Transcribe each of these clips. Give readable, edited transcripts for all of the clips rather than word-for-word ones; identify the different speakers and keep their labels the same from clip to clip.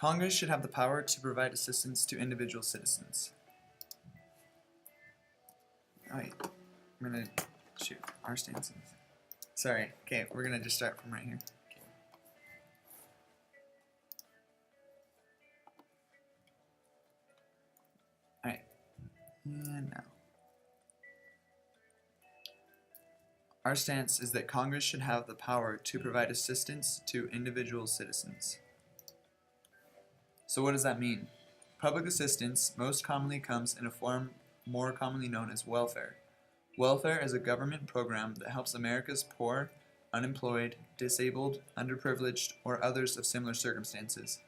Speaker 1: Congress should have the power to provide assistance to individual citizens. Oh wait, I'm gonna shoot our stances. Sorry, okay, we're gonna just start from right here. Alright, and now. Our stance is that Congress should have the power to provide assistance to individual citizens. So what does that mean? Public assistance most commonly comes in a form more commonly known as welfare. Welfare is a government program that helps America's poor, unemployed, disabled, underprivileged, or others of similar circumstances.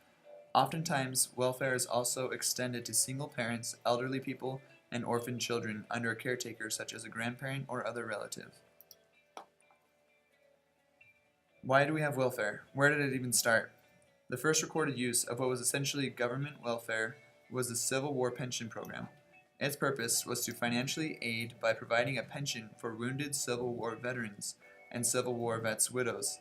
Speaker 1: Oftentimes, welfare is also extended to single parents, elderly people, and orphaned children under a caretaker such as a grandparent or other relative. Why do we have welfare? Where did it even start? The first recorded use of what was essentially government welfare was the Civil War pension program. Its purpose was to financially aid by providing a pension for wounded Civil War veterans and Civil War vets' widows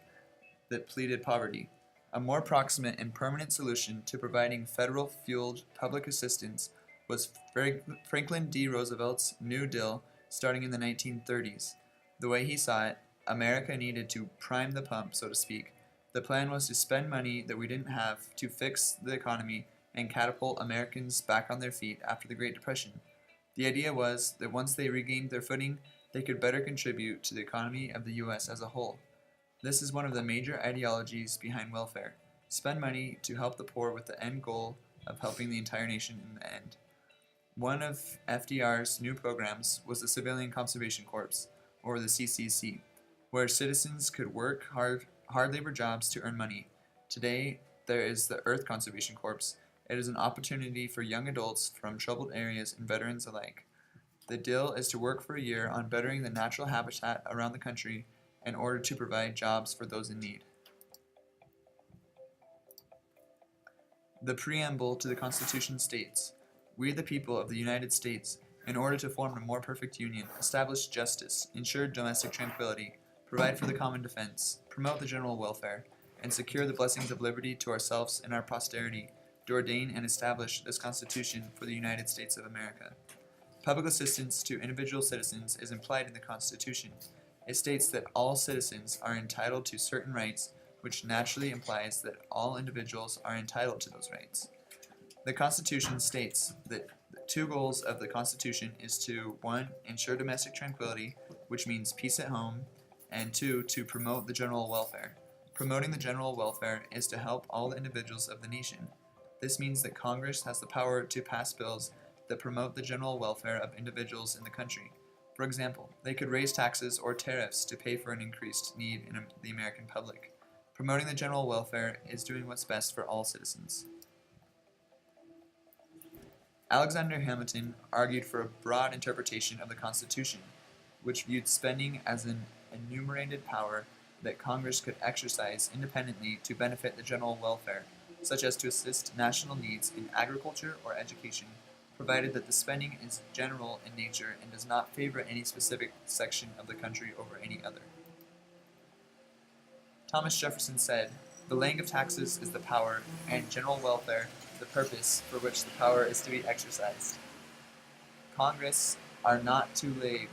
Speaker 1: that pleaded poverty. A more proximate and permanent solution to providing federal-fueled public assistance was Franklin D. Roosevelt's New Deal starting in the 1930s. The way he saw it, America needed to prime the pump, so to speak. The plan was to spend money that we didn't have to fix the economy and catapult Americans back on their feet after the Great Depression. The idea was that once they regained their footing, they could better contribute to the economy of the U.S. as a whole. This is one of the major ideologies behind welfare. Spend money to help the poor with the end goal of helping the entire nation in the end. One of FDR's new programs was the Civilian Conservation Corps, or the CCC, where citizens could work hard labor jobs to earn money. Today, there is the Earth Conservation Corps. It is an opportunity for young adults from troubled areas and veterans alike. The deal is to work for a year on bettering the natural habitat around the country in order to provide jobs for those in need. The preamble to the Constitution states, "We the people of the United States, in order to form a more perfect union, establish justice, ensure domestic tranquility, provide for the common defense, promote the general welfare, and secure the blessings of liberty to ourselves and our posterity, do ordain and establish this Constitution for the United States of America." Public assistance to individual citizens is implied in the Constitution. It states that all citizens are entitled to certain rights, which naturally implies that all individuals are entitled to those rights. The Constitution states that the two goals of the Constitution is to 1. Ensure domestic tranquility, which means peace at home, and 2. To promote the general welfare. Promoting the general welfare is to help all the individuals of the nation. This means that Congress has the power to pass bills that promote the general welfare of individuals in the country. For example, they could raise taxes or tariffs to pay for an increased need in the American public. Promoting the general welfare is doing what's best for all citizens. Alexander Hamilton argued for a broad interpretation of the Constitution, which viewed spending as an enumerated power that Congress could exercise independently to benefit the general welfare, such as to assist national needs in agriculture or education, provided that the spending is general in nature and does not favor any specific section of the country over any other. Thomas Jefferson said, "The laying of taxes is the power, and general welfare the purpose for which the power is to be exercised." Congress are not to lay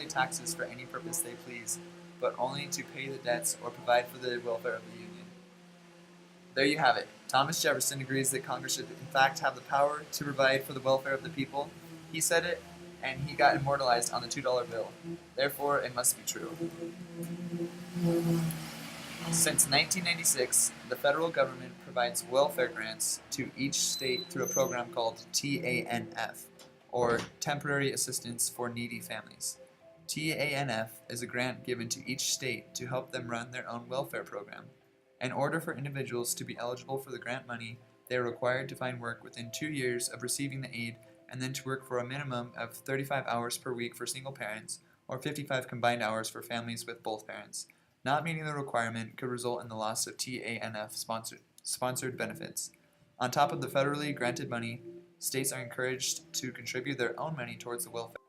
Speaker 1: taxes for any purpose they please, but only to pay the debts or provide for the welfare of the Union. There you have it. Thomas Jefferson agrees that Congress should in fact have the power to provide for the welfare of the people. He said it, and he got immortalized on the $2 bill. Therefore, it must be true. Since 1996, the federal government provides welfare grants to each state through a program called TANF, or Temporary Assistance for Needy Families. TANF is a grant given to each state to help them run their own welfare program. In order for individuals to be eligible for the grant money, they are required to find work within 2 years of receiving the aid and then to work for a minimum of 35 hours per week for single parents or 55 combined hours for families with both parents. Not meeting the requirement could result in the loss of TANF sponsored benefits. On top of the federally granted money, states are encouraged to contribute their own money towards the welfare.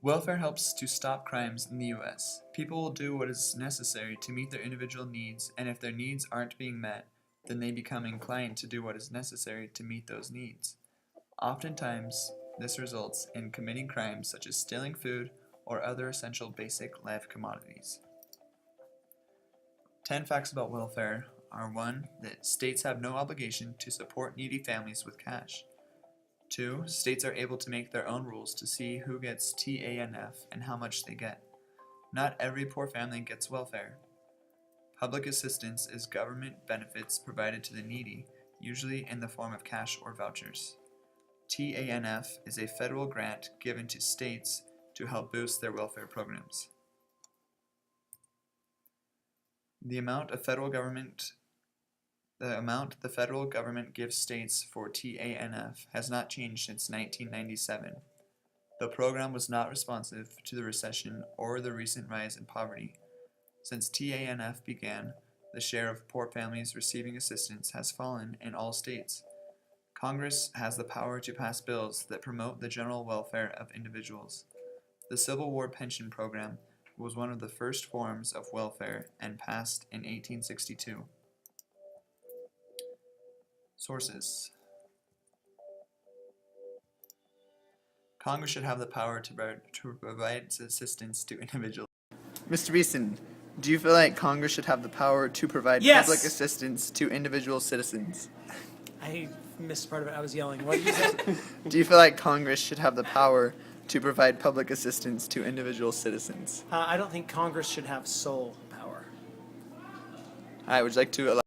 Speaker 1: Welfare helps to stop crimes in the U.S. People will do what is necessary to meet their individual needs, and if their needs aren't being met, then they become inclined to do what is necessary to meet those needs. Oftentimes, this results in committing crimes such as stealing food or other essential basic life commodities. 10 facts about welfare are 1. That states have no obligation to support needy families with cash. 2. States are able to make their own rules to see who gets TANF and how much they get. Not every poor family gets welfare. Public assistance is government benefits provided to the needy, usually in the form of cash or vouchers. TANF is a federal grant given to states to help boost their welfare programs. The amount the federal government gives states for TANF has not changed since 1997. The program was not responsive to the recession or the recent rise in poverty. Since TANF began, the share of poor families receiving assistance has fallen in all states. Congress has the power to pass bills that promote the general welfare of individuals. The Civil War pension program was one of the first forms of welfare and passed in 1862. Sources. Congress should have the power to provide assistance to individuals. Mr. Beeson, do you feel like Congress should have the power to provide public assistance to individual citizens?
Speaker 2: I missed part of it. I was yelling. What did you say?
Speaker 1: Do you feel like Congress should have the power to provide public assistance to individual citizens?
Speaker 2: I don't think Congress should have sole power.
Speaker 1: Would you like to